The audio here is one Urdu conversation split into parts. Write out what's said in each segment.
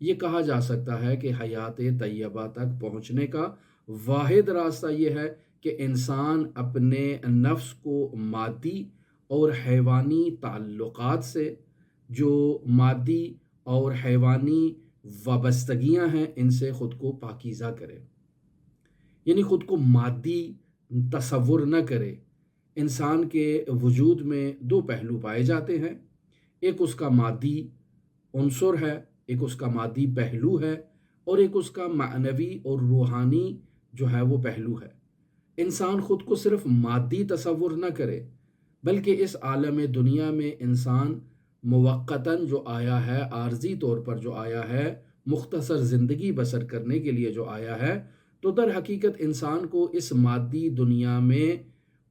یہ کہا جا سکتا ہے کہ حیات طیبہ تک پہنچنے کا واحد راستہ یہ ہے کہ انسان اپنے نفس کو مادی اور حیوانی تعلقات سے، جو مادی اور حیوانی وابستگیاں ہیں، ان سے خود کو پاکیزہ کرے، یعنی خود کو مادی تصور نہ کرے۔ انسان کے وجود میں دو پہلو پائے جاتے ہیں، ایک اس کا مادی عنصر ہے، ایک اس کا مادی پہلو ہے، اور ایک اس کا معنوی اور روحانی جو ہے وہ پہلو ہے۔ انسان خود کو صرف مادی تصور نہ کرے، بلکہ اس عالم دنیا میں انسان موقتاً جو آیا ہے، عارضی طور پر جو آیا ہے، مختصر زندگی بسر کرنے کے لیے جو آیا ہے، تو در حقیقت انسان کو اس مادی دنیا میں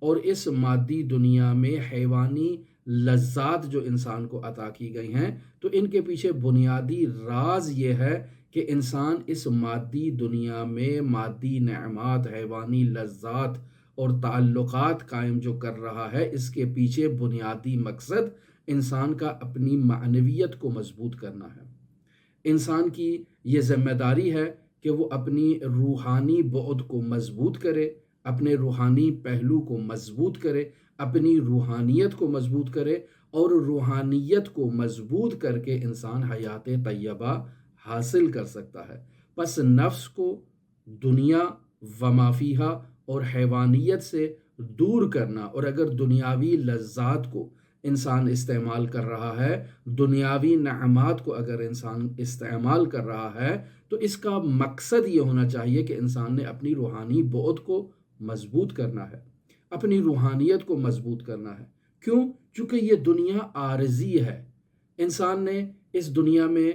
اور اس مادی دنیا میں حیوانی لذات جو انسان کو عطا کی گئی ہیں، تو ان کے پیچھے بنیادی راز یہ ہے کہ انسان اس مادی دنیا میں مادی نعمات، حیوانی لذات اور تعلقات قائم جو کر رہا ہے، اس کے پیچھے بنیادی مقصد انسان کا اپنی معنویت کو مضبوط کرنا ہے۔ انسان کی یہ ذمہ داری ہے کہ وہ اپنی روحانی بعد کو مضبوط کرے، اپنے روحانی پہلو کو مضبوط کرے، اپنی روحانیت کو مضبوط کرے، اور روحانیت کو مضبوط کر کے انسان حیات طیبہ حاصل کر سکتا ہے۔ پس نفس کو دنیا و ما فیہا اور حیوانیت سے دور کرنا، اور اگر دنیاوی لذات کو انسان استعمال کر رہا ہے، دنیاوی نعمات کو اگر انسان استعمال کر رہا ہے، تو اس کا مقصد یہ ہونا چاہیے کہ انسان نے اپنی روحانی بعد کو مضبوط کرنا ہے، اپنی روحانیت کو مضبوط کرنا ہے۔ کیوں؟ چونکہ یہ دنیا عارضی ہے، انسان نے اس دنیا میں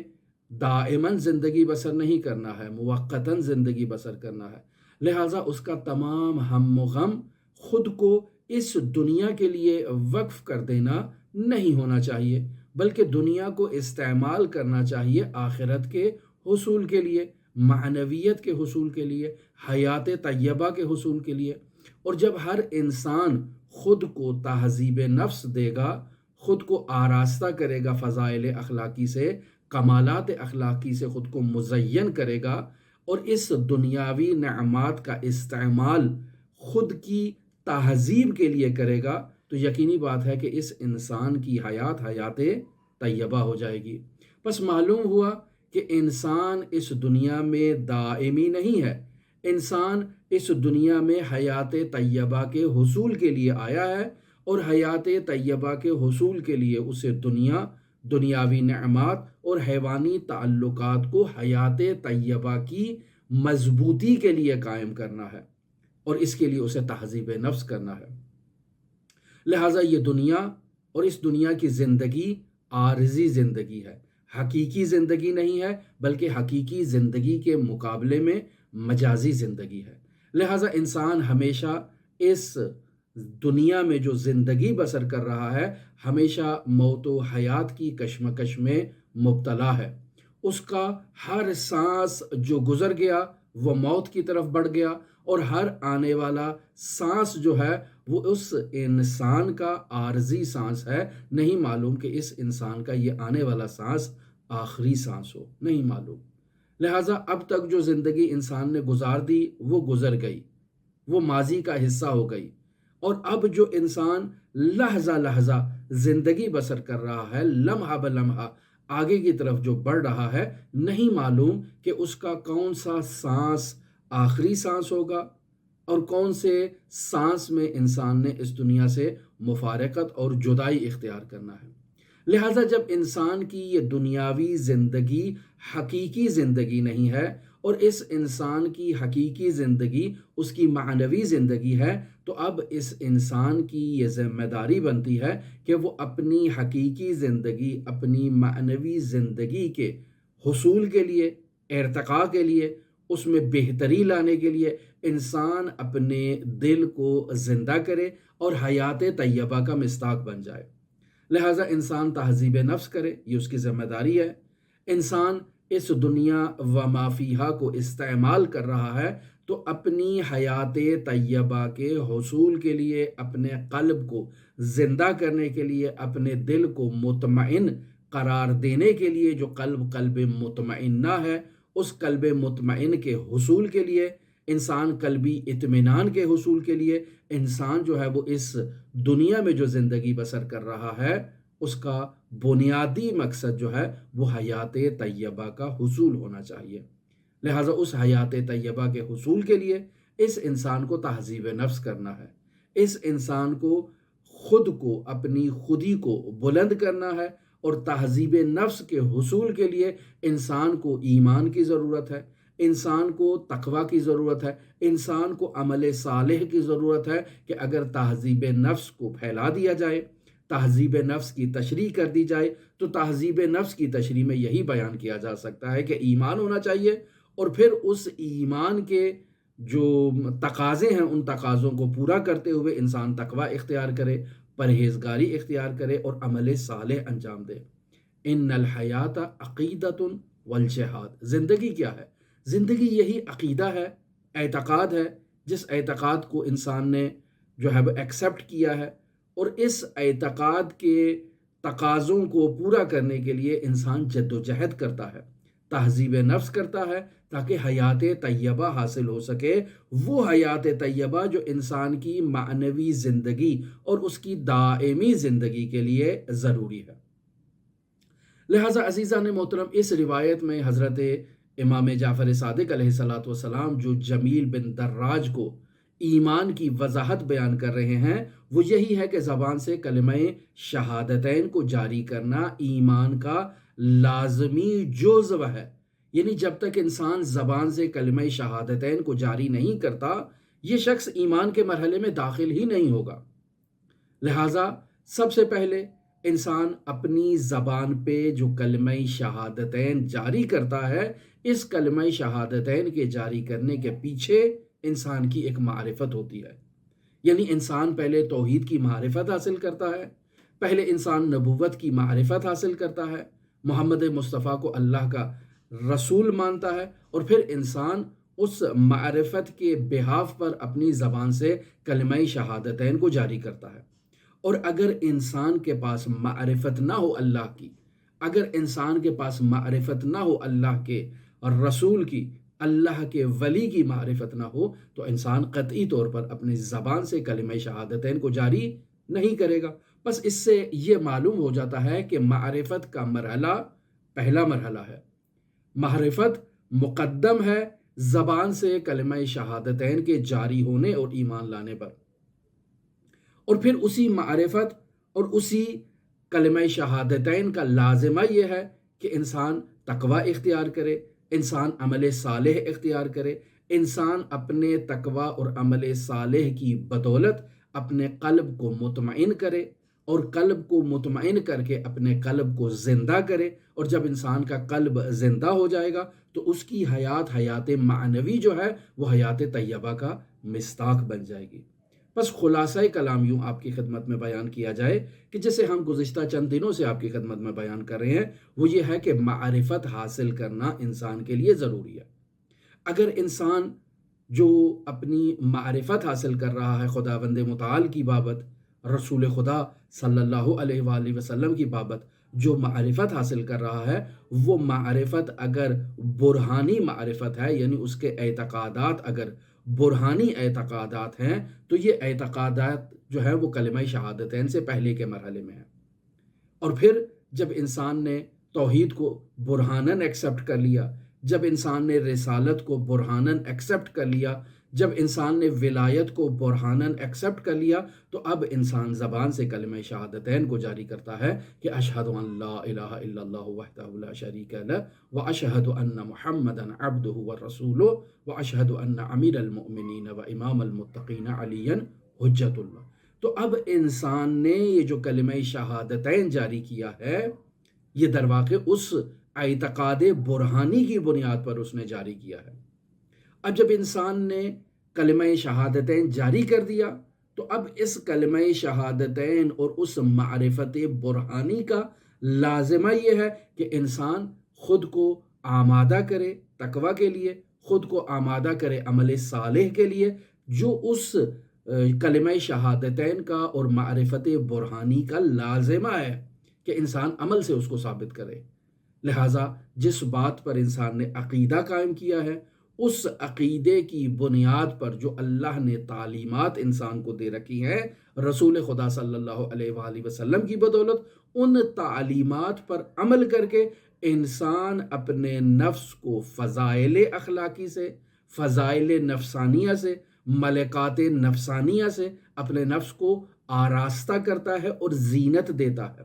دائماً زندگی بسر نہیں کرنا ہے، موقتاً زندگی بسر کرنا ہے، لہٰذا اس کا تمام ہم و غم خود کو اس دنیا کے لیے وقف کر دینا نہیں ہونا چاہیے، بلکہ دنیا کو استعمال کرنا چاہیے آخرت کے حصول کے لیے، معنویت کے حصول کے لیے، حیات طیبہ کے حصول کے لیے۔ اور جب ہر انسان خود کو تہذیب نفس دے گا، خود کو آراستہ کرے گا فضائل اخلاقی سے، کمالات اخلاقی سے خود کو مزین کرے گا، اور اس دنیاوی نعمات کا استعمال خود کی تہذیب کے لیے کرے گا، تو یقینی بات ہے کہ اس انسان کی حیات طیبہ ہو جائے گی۔ بس معلوم ہوا کہ انسان اس دنیا میں دائمی نہیں ہے، انسان اس دنیا میں حیات طیبہ کے حصول کے لیے آیا ہے، اور حیات طیبہ کے حصول کے لیے اسے دنیاوی نعمات اور حیوانی تعلقات کو حیات طیبہ کی مضبوطی کے لیے قائم کرنا ہے، اور اس کے لیے اسے تہذیب نفس کرنا ہے۔ لہٰذا یہ دنیا اور اس دنیا کی زندگی عارضی زندگی ہے، حقیقی زندگی نہیں ہے، بلکہ حقیقی زندگی کے مقابلے میں مجازی زندگی ہے۔ لہٰذا انسان ہمیشہ اس دنیا میں جو زندگی بسر کر رہا ہے، ہمیشہ موت و حیات کی کشمکش میں مبتلا ہے۔ اس کا ہر سانس جو گزر گیا وہ موت کی طرف بڑھ گیا، اور ہر آنے والا سانس جو ہے وہ اس انسان کا عارضی سانس ہے، نہیں معلوم کہ اس انسان کا یہ آنے والا سانس آخری سانس ہو، نہیں معلوم۔ لہٰذا اب تک جو زندگی انسان نے گزار دی وہ گزر گئی، وہ ماضی کا حصہ ہو گئی، اور اب جو انسان لحظہ لحظہ زندگی بسر کر رہا ہے، لمحہ بلمحہ آگے کی طرف جو بڑھ رہا ہے، نہیں معلوم کہ اس کا کون سا سانس آخری سانس ہوگا، اور کون سے سانس میں انسان نے اس دنیا سے مفارقت اور جدائی اختیار کرنا ہے۔ لہٰذا جب انسان کی یہ دنیاوی زندگی حقیقی زندگی نہیں ہے، اور اس انسان کی حقیقی زندگی اس کی معنوی زندگی ہے، تو اب اس انسان کی یہ ذمہ داری بنتی ہے کہ وہ اپنی حقیقی زندگی، اپنی معنوی زندگی کے حصول کے لیے، ارتقاء کے لیے، اس میں بہتری لانے کے لیے انسان اپنے دل کو زندہ کرے اور حیات طیبہ کا مصداق بن جائے۔ لہٰذا انسان تہذیب نفس کرے، یہ اس کی ذمہ داری ہے۔ انسان اس دنیا و ما فیہا کو استعمال کر رہا ہے تو اپنی حیات طیبہ کے حصول کے لیے، اپنے قلب کو زندہ کرنے کے لیے، اپنے دل کو مطمئن قرار دینے کے لیے جو قلب مطمئنہ ہے، اس قلب مطمئن کے حصول کے لیے، انسان قلبی اطمینان کے حصول کے لیے، انسان جو ہے وہ اس دنیا میں جو زندگی بسر کر رہا ہے اس کا بنیادی مقصد جو ہے وہ حیات طیبہ کا حصول ہونا چاہیے۔ لہٰذا اس حیات طیبہ کے حصول کے لیے اس انسان کو تہذیب نفس کرنا ہے، اس انسان کو خود کو، اپنی خودی کو بلند کرنا ہے، اور تہذیب نفس کے حصول کے لیے انسان کو ایمان کی ضرورت ہے، انسان کو تقوی کی ضرورت ہے، انسان کو عمل صالح کی ضرورت ہے کہ اگر تہذیب نفس کو پھیلا دیا جائے، تہذیب نفس کی تشریح کر دی جائے، تو تہذیب نفس کی تشریح میں یہی بیان کیا جا سکتا ہے کہ ایمان ہونا چاہیے، اور پھر اس ایمان کے جو تقاضے ہیں ان تقاضوں کو پورا کرتے ہوئے انسان تقوی اختیار کرے، پرہیزگاری اختیار کرے اور عمل صالح انجام دے۔ ان الحیات عقیدۃ والجہاد، زندگی کیا ہے؟ زندگی یہی عقیدہ ہے، اعتقاد ہے، جس اعتقاد کو انسان نے جو ہے وہ ایکسیپٹ کیا ہے، اور اس اعتقاد کے تقاضوں کو پورا کرنے کے لیے انسان جد و جہد کرتا ہے، تہذیب نفس کرتا ہے، تاکہ حیات طیبہ حاصل ہو سکے، وہ حیات طیبہ جو انسان کی معنوی زندگی اور اس کی دائمی زندگی کے لیے ضروری ہے۔ لہٰذا عزیزان محترم، اس روایت میں حضرت امام جعفر صادق علیہ السلام جو جمیل بن دراج کو ایمان کی وضاحت بیان کر رہے ہیں، وہ یہی ہے کہ زبان سے کلمہ شہادتین کو جاری کرنا ایمان کا لازمی جزو ہے، یعنی جب تک انسان زبان سے کلمہ شہادتین کو جاری نہیں کرتا، یہ شخص ایمان کے مرحلے میں داخل ہی نہیں ہوگا۔ لہٰذا سب سے پہلے انسان اپنی زبان پہ جو کلمہ شہادتین جاری کرتا ہے، اس کلمہ شہادتین کے جاری کرنے کے پیچھے انسان کی ایک معرفت ہوتی ہے، یعنی انسان پہلے توحید کی معرفت حاصل کرتا ہے، پہلے انسان نبوت کی معرفت حاصل کرتا ہے، محمد مصطفیٰ کو اللہ کا رسول مانتا ہے، اور پھر انسان اس معرفت کے بحاف پر اپنی زبان سے کلمہ شہادتین کو جاری کرتا ہے۔ اور اگر انسان کے پاس معرفت نہ ہو اللہ کی، اگر انسان کے پاس معرفت نہ ہو اللہ کے اور رسول کی، اللہ کے ولی کی معرفت نہ ہو، تو انسان قطعی طور پر اپنی زبان سے کلمہ شہادتین کو جاری نہیں کرے گا۔ بس اس سے یہ معلوم ہو جاتا ہے کہ معرفت کا مرحلہ پہلا مرحلہ ہے، معرفت مقدم ہے زبان سے کلمہ شہادتین کے جاری ہونے اور ایمان لانے پر، اور پھر اسی معرفت اور اسی کلمہ شہادتین کا لازمہ یہ ہے کہ انسان تقوی اختیار کرے، انسان عمل صالح اختیار کرے، انسان اپنے تقوی اور عمل صالح کی بدولت اپنے قلب کو مطمئن کرے، اور قلب کو مطمئن کر کے اپنے قلب کو زندہ کرے، اور جب انسان کا قلب زندہ ہو جائے گا تو اس کی حیات معنوی جو ہے وہ حیات طیبہ کا مصداق بن جائے گی۔ بس خلاصہ کلام یوں آپ کی خدمت میں بیان کیا جائے کہ جسے ہم گزشتہ چند دنوں سے آپ کی خدمت میں بیان کر رہے ہیں، وہ یہ ہے کہ معرفت حاصل کرنا انسان کے لیے ضروری ہے۔ اگر انسان جو اپنی معرفت حاصل کر رہا ہے خداوند متعال کی بابت، رسول خدا صلی اللہ علیہ وآلہ وسلم کی بابت جو معرفت حاصل کر رہا ہے، وہ معرفت اگر برہانی معرفت ہے، یعنی اس کے اعتقادات اگر برہانی اعتقادات ہیں، تو یہ اعتقادات جو ہیں وہ کلمہ شہادتین سے پہلے کے مرحلے میں ہیں۔ اور پھر جب انسان نے توحید کو برہاناً ایکسیپٹ کر لیا، جب انسان نے رسالت کو برہاناً ایکسیپٹ کر لیا، جب انسان نے ولایت کو برہاناً ایکسیپٹ کر لیا، تو اب انسان زبان سے کلمہ شہادتین کو جاری کرتا ہے کہ اشہد ان لا الہ الا اللہ وحدہ لا شریک لہ واشہد ان محمدا عبدہ ورسولہ واشہد ان امیر المؤمنین و امام المتقین علی حجت اللہ۔ تو اب انسان نے یہ جو کلمہ شہادتین جاری کیا ہے، یہ در واقع اس اعتقاد برہانی کی بنیاد پر اس نے جاری کیا ہے۔ اب جب انسان نے کلمہ شہادتین جاری کر دیا، تو اب اس کلمہ شہادتین اور اس معرفت برہانی کا لازمہ یہ ہے کہ انسان خود کو آمادہ کرے تقوی کے لیے، خود کو آمادہ کرے عمل صالح کے لیے، جو اس کلمہ شہادتین کا اور معرفت برہانی کا لازمہ ہے، کہ انسان عمل سے اس کو ثابت کرے۔ لہٰذا جس بات پر انسان نے عقیدہ قائم کیا ہے، اس عقیدے کی بنیاد پر جو اللہ نے تعلیمات انسان کو دے رکھی ہیں رسول خدا صلی اللہ علیہ وآلہ وسلم کی بدولت، ان تعلیمات پر عمل کر کے انسان اپنے نفس کو فضائل اخلاقی سے، فضائل نفسانیہ سے، ملکات نفسانیہ سے اپنے نفس کو آراستہ کرتا ہے اور زینت دیتا ہے۔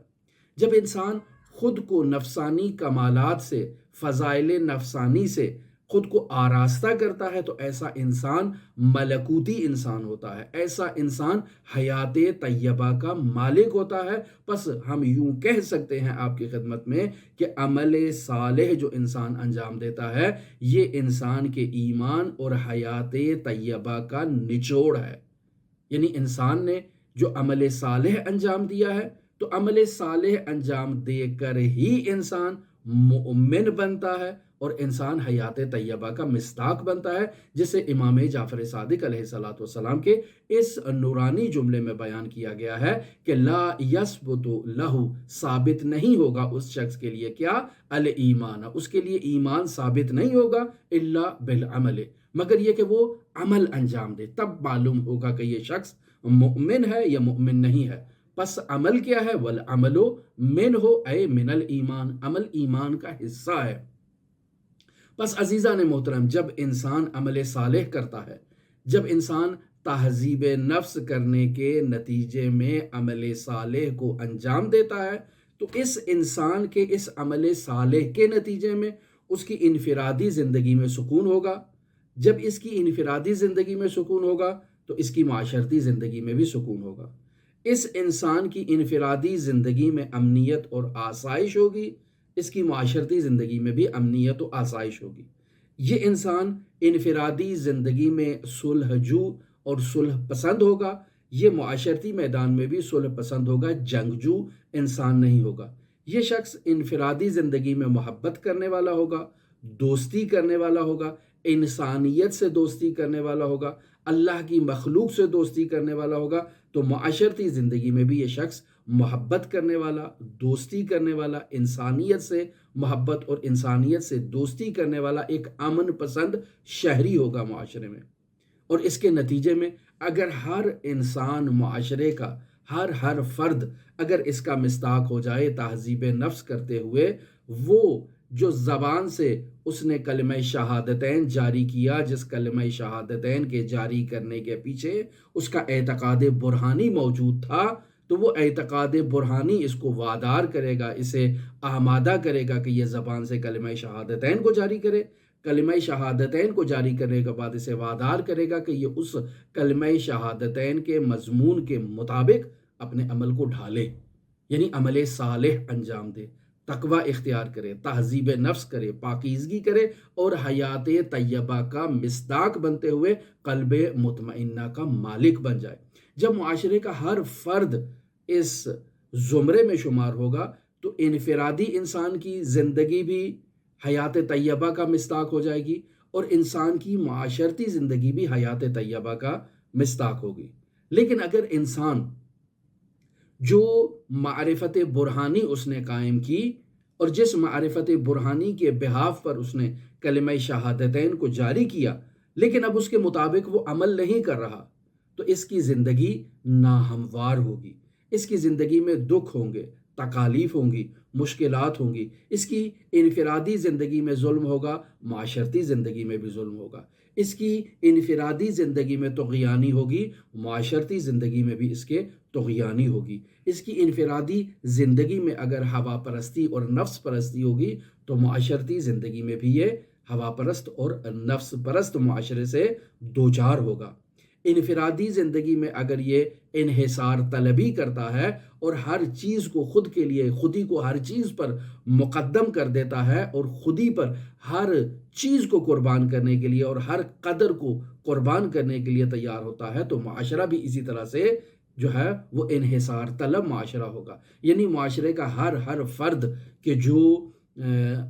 جب انسان خود کو نفسانی کمالات سے، فضائل نفسانی سے خود کو آراستہ کرتا ہے تو ایسا انسان ملکوتی انسان ہوتا ہے، ایسا انسان حیات طیبہ کا مالک ہوتا ہے۔ پس ہم یوں کہہ سکتے ہیں آپ کی خدمت میں کہ عمل صالح جو انسان انجام دیتا ہے یہ انسان کے ایمان اور حیات طیبہ کا نچوڑ ہے۔ یعنی انسان نے جو عمل صالح انجام دیا ہے تو عمل صالح انجام دے کر ہی انسان مؤمن بنتا ہے اور انسان حیات طیبہ کا مصداق بنتا ہے، جسے امام جعفر صادق علیہ السلام کے اس نورانی جملے میں بیان کیا گیا ہے کہ لا یثبت لہ، ثابت نہیں ہوگا اس شخص کے لیے کیا؟ الایمان، اس کے لیے ایمان ثابت نہیں ہوگا الا بالعمل، مگر یہ کہ وہ عمل انجام دے، تب معلوم ہوگا کہ یہ شخص مؤمن ہے یا مؤمن نہیں ہے۔ پس عمل کیا ہے؟ والعمل منہ اے من الایمان، عمل ایمان کا حصہ ہے۔ پس عزیزان محترم، جب انسان عمل صالح کرتا ہے، جب انسان تہذیب نفس کرنے کے نتیجے میں عمل صالح کو انجام دیتا ہے تو اس انسان کے اس عمل صالح کے نتیجے میں اس کی انفرادی زندگی میں سکون ہوگا۔ جب اس کی انفرادی زندگی میں سکون ہوگا تو اس کی معاشرتی زندگی میں بھی سکون ہوگا۔ اس انسان کی انفرادی زندگی میں امنیت اور آسائش ہوگی، اس کی معاشرتی زندگی میں بھی امنیت و آسائش ہوگی۔ یہ انسان انفرادی زندگی میں صلح جو اور صلح پسند ہوگا، یہ معاشرتی میدان میں بھی صلح پسند ہوگا، جنگجو انسان نہیں ہوگا۔ یہ شخص انفرادی زندگی میں محبت کرنے والا ہوگا، دوستی کرنے والا ہوگا، انسانیت سے دوستی کرنے والا ہوگا، اللہ کی مخلوق سے دوستی کرنے والا ہوگا، تو معاشرتی زندگی میں بھی یہ شخص محبت کرنے والا، دوستی کرنے والا، انسانیت سے محبت اور انسانیت سے دوستی کرنے والا ایک امن پسند شہری ہوگا معاشرے میں۔ اور اس کے نتیجے میں اگر ہر انسان معاشرے کا، ہر فرد اگر اس کا مصداق ہو جائے تہذیب نفس کرتے ہوئے، وہ جو زبان سے اس نے کلمہ شہادتین جاری کیا، جس کلمہ شہادتین کے جاری کرنے کے پیچھے اس کا اعتقاد برہانی موجود تھا، تو وہ اعتقاد برہانی اس کو وادار کرے گا، اسے آمادہ کرے گا کہ یہ زبان سے کلمہ شہادتین کو جاری کرے۔ کلمہ شہادتین کو جاری کرنے کے بعد اسے وادار کرے گا کہ یہ اس کلمہ شہادتین کے مضمون کے مطابق اپنے عمل کو ڈھالے، یعنی عمل صالح انجام دے، تقوی اختیار کرے، تہذیب نفس کرے، پاکیزگی کرے اور حیات طیبہ کا مصداق بنتے ہوئے قلب مطمئنہ کا مالک بن جائے۔ جب معاشرے کا ہر فرد اس زمرے میں شمار ہوگا تو انفرادی انسان کی زندگی بھی حیات طیبہ کا مصداق ہو جائے گی اور انسان کی معاشرتی زندگی بھی حیات طیبہ کا مصداق ہوگی۔ لیکن اگر انسان جو معرفت برہانی اس نے قائم کی اور جس معرفت برہانی کے بہاف پر اس نے کلمہ شہادتین کو جاری کیا، لیکن اب اس کے مطابق وہ عمل نہیں کر رہا، تو اس کی زندگی ناہموار ہوگی، اس کی زندگی میں دکھ ہوں گے، تکالیف ہوں گی، مشکلات ہوں گی، اس کی انفرادی زندگی میں ظلم ہوگا، معاشرتی زندگی میں بھی ظلم ہوگا، اس کی انفرادی زندگی میں طغیانی ہوگی، معاشرتی زندگی میں بھی اس کے طغیانی ہوگی۔ اس کی انفرادی زندگی میں اگر ہوا پرستی اور نفس پرستی ہوگی تو معاشرتی زندگی میں بھی یہ ہوا پرست اور نفس پرست معاشرے سے دوچار ہوگا۔ انفرادی زندگی میں اگر یہ انحصار طلبی کرتا ہے اور ہر چیز کو خود کے لیے، خودی کو ہر چیز پر مقدم کر دیتا ہے اور خودی پر ہر چیز کو قربان کرنے کے لیے اور ہر قدر کو قربان کرنے کے لیے تیار ہوتا ہے، تو معاشرہ بھی اسی طرح سے جو ہے وہ انحصار طلب معاشرہ ہوگا۔ یعنی معاشرے کا ہر فرد کہ جو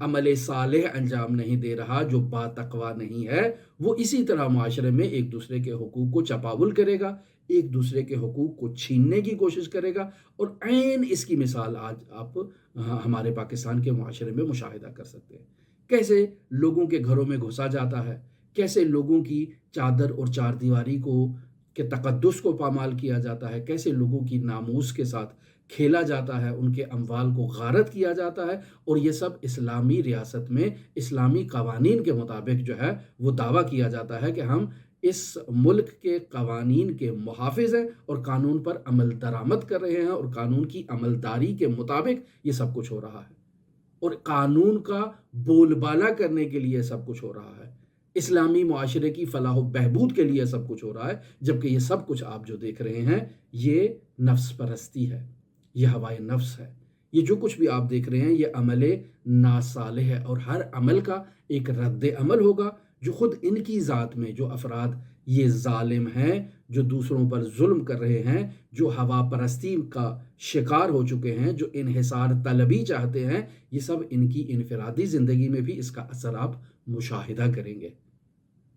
عمل صالح انجام نہیں دے رہا، جو با تقویٰ نہیں ہے، وہ اسی طرح معاشرے میں ایک دوسرے کے حقوق کو چپاول کرے گا، ایک دوسرے کے حقوق کو چھیننے کی کوشش کرے گا، اور عین اس کی مثال آج آپ ہمارے پاکستان کے معاشرے میں مشاہدہ کر سکتے ہیں۔ کیسے لوگوں کے گھروں میں گھسا جاتا ہے، کیسے لوگوں کی چادر اور چار دیواری کو کے تقدس کو پامال کیا جاتا ہے، کیسے لوگوں کی ناموس کے ساتھ کھیلا جاتا ہے، ان کے اموال کو غارت کیا جاتا ہے، اور یہ سب اسلامی ریاست میں اسلامی قوانین کے مطابق جو ہے وہ دعویٰ کیا جاتا ہے کہ ہم اس ملک کے قوانین کے محافظ ہیں اور قانون پر عمل درآمد کر رہے ہیں، اور قانون کی عملداری کے مطابق یہ سب کچھ ہو رہا ہے، اور قانون کا بول بالا کرنے کے لیے سب کچھ ہو رہا ہے، اسلامی معاشرے کی فلاح و بہبود کے لیے سب کچھ ہو رہا ہے، جبکہ یہ سب کچھ آپ جو دیکھ رہے ہیں یہ نفس پرستی ہے، یہ ہوائے نفس ہے، یہ جو کچھ بھی آپ دیکھ رہے ہیں یہ عمل ناصالح ہے، اور ہر عمل کا ایک رد عمل ہوگا جو خود ان کی ذات میں جو افراد یہ ظالم ہیں، جو دوسروں پر ظلم کر رہے ہیں، جو ہوا پرستی کا شکار ہو چکے ہیں، جو انحصار طلبی چاہتے ہیں، یہ سب ان کی انفرادی زندگی میں بھی اس کا اثر آپ مشاہدہ کریں گے۔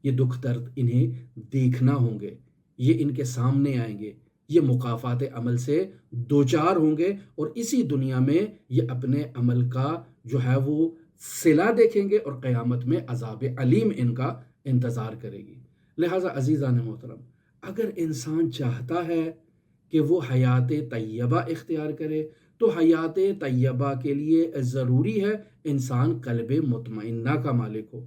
یہ دکھ درد انہیں دیکھنا ہوں گے، یہ ان کے سامنے آئیں گے، یہ مقافات عمل سے دوچار ہوں گے، اور اسی دنیا میں یہ اپنے عمل کا جو ہے وہ صلہ دیکھیں گے، اور قیامت میں عذاب علیم ان کا انتظار کرے گی۔ لہٰذا عزیزان محترم، اگر انسان چاہتا ہے کہ وہ حیات طیبہ اختیار کرے تو حیات طیبہ کے لیے ضروری ہے انسان قلب مطمئنہ کا مالک ہو۔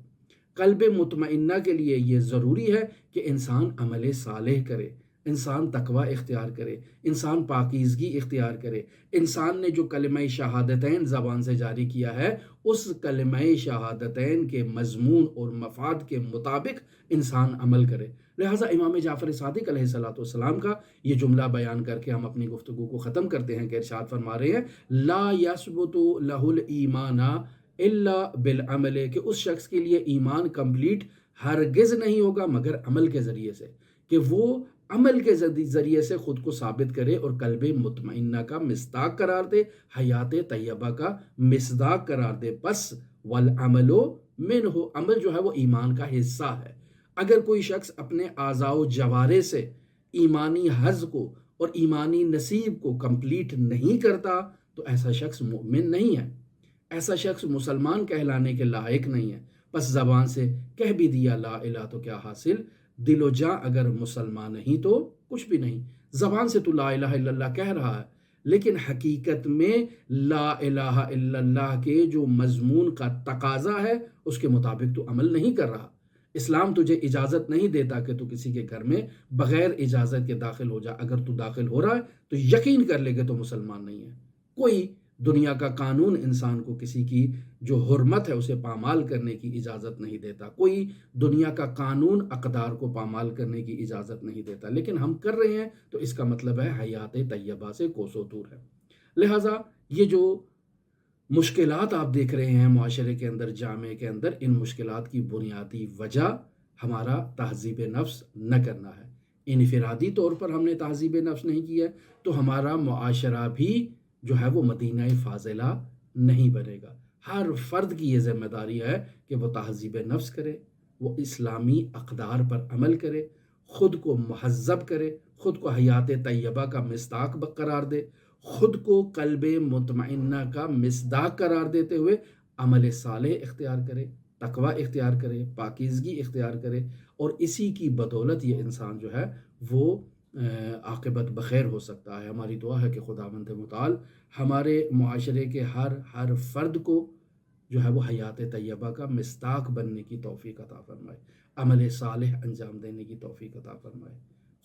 قلب مطمئنہ کے لیے یہ ضروری ہے کہ انسان عمل صالح کرے، انسان تقوی اختیار کرے، انسان پاکیزگی اختیار کرے، انسان نے جو کلمہ شہادتین زبان سے جاری کیا ہے اس کلمہ شہادتین کے مضمون اور مفاد کے مطابق انسان عمل کرے۔ لہٰذا امام جعفر صادق علیہ السلام کا یہ جملہ بیان کر کے ہم اپنی گفتگو کو ختم کرتے ہیں کہ ارشاد فرما رہے ہیں لا یثبت لہ الایمان الا بالعمل، کہ اس شخص کے لیے ایمان کمپلیٹ ہرگز نہیں ہوگا مگر عمل کے ذریعے سے، کہ وہ عمل کے ذریعے سے خود کو ثابت کرے اور قلب مطمئنہ کا مصداق قرار دے، حیات طیبہ کا مصداق قرار دے۔ پس والعمل منہ، عمل جو ہے وہ ایمان کا حصہ ہے۔ اگر کوئی شخص اپنے اعضاء و جوارح سے ایمانی حظ کو اور ایمانی نصیب کو کمپلیٹ نہیں کرتا تو ایسا شخص مومن نہیں ہے، ایسا شخص مسلمان کہلانے کے لائق نہیں ہے۔ پس زبان سے کہہ بھی دیا لا الہ تو کیا حاصل، دل و جاں اگر مسلمان نہیں تو کچھ بھی نہیں۔ زبان سے تو لا الہ الا اللہ کہہ رہا ہے، لیکن حقیقت میں لا الہ الا اللہ کے جو مضمون کا تقاضا ہے اس کے مطابق تو عمل نہیں کر رہا۔ اسلام تجھے اجازت نہیں دیتا کہ تو کسی کے گھر میں بغیر اجازت کے داخل ہو جا، اگر تو داخل ہو رہا ہے تو یقین کر لے کہ تو مسلمان نہیں ہے۔ کوئی دنیا کا قانون انسان کو کسی کی جو حرمت ہے اسے پامال کرنے کی اجازت نہیں دیتا، کوئی دنیا کا قانون اقدار کو پامال کرنے کی اجازت نہیں دیتا، لیکن ہم کر رہے ہیں تو اس کا مطلب ہے حیات طیبہ سے کوسوں دور ہے۔ لہٰذا یہ جو مشکلات آپ دیکھ رہے ہیں معاشرے کے اندر، جامعے کے اندر، ان مشکلات کی بنیادی وجہ ہمارا تہذیب نفس نہ کرنا ہے۔ انفرادی طور پر ہم نے تہذیب نفس نہیں کیا تو ہمارا معاشرہ بھی جو ہے وہ مدینہ فاضلہ نہیں بنے گا۔ ہر فرد کی یہ ذمہ داری ہے کہ وہ تہذیب نفس کرے، وہ اسلامی اقدار پر عمل کرے، خود کو مہذب کرے، خود کو حیات طیبہ کا مصداق قرار دے، خود کو قلب مطمئنہ کا مصداق قرار دیتے ہوئے عمل صالح اختیار کرے، تقوی اختیار کرے، پاکیزگی اختیار کرے، اور اسی کی بدولت یہ انسان جو ہے وہ عاقبت بخیر ہو سکتا ہے۔ ہماری دعا ہے کہ خداوند متعال ہمارے معاشرے کے ہر فرد کو جو ہے وہ حیات طیبہ کا مصداق بننے کی توفیق عطا فرمائے، عمل صالح انجام دینے کی توفیق عطا فرمائے۔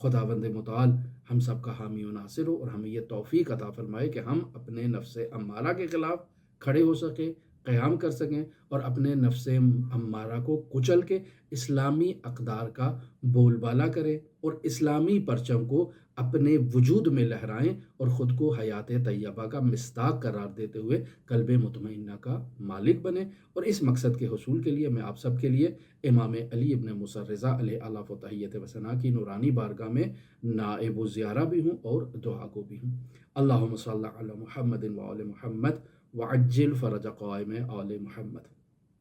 خداوند متعال ہم سب کا حامی و ناصر ہو، اور ہمیں یہ توفیق عطا فرمائے کہ ہم اپنے نفس امارہ کے خلاف کھڑے ہو سکیں، قیام کر سکیں، اور اپنے نفس امارہ کو کچل کے اسلامی اقدار کا بول بالا کریں اور اسلامی پرچم کو اپنے وجود میں لہرائیں، اور خود کو حیات طیبہ کا مصداق قرار دیتے ہوئے قلب مطمئنہ کا مالک بنیں۔ اور اس مقصد کے حصول کے لیے میں آپ سب کے لیے امام علی ابن موسیٰ رضا علیہ الاف و تحیت و ثنا کی نورانی بارگاہ میں نائب و زیارہ بھی ہوں اور دعا کو بھی ہوں۔ اللہم صلی علی محمد و آل محمد وعجل فرج قائم آل محمد۔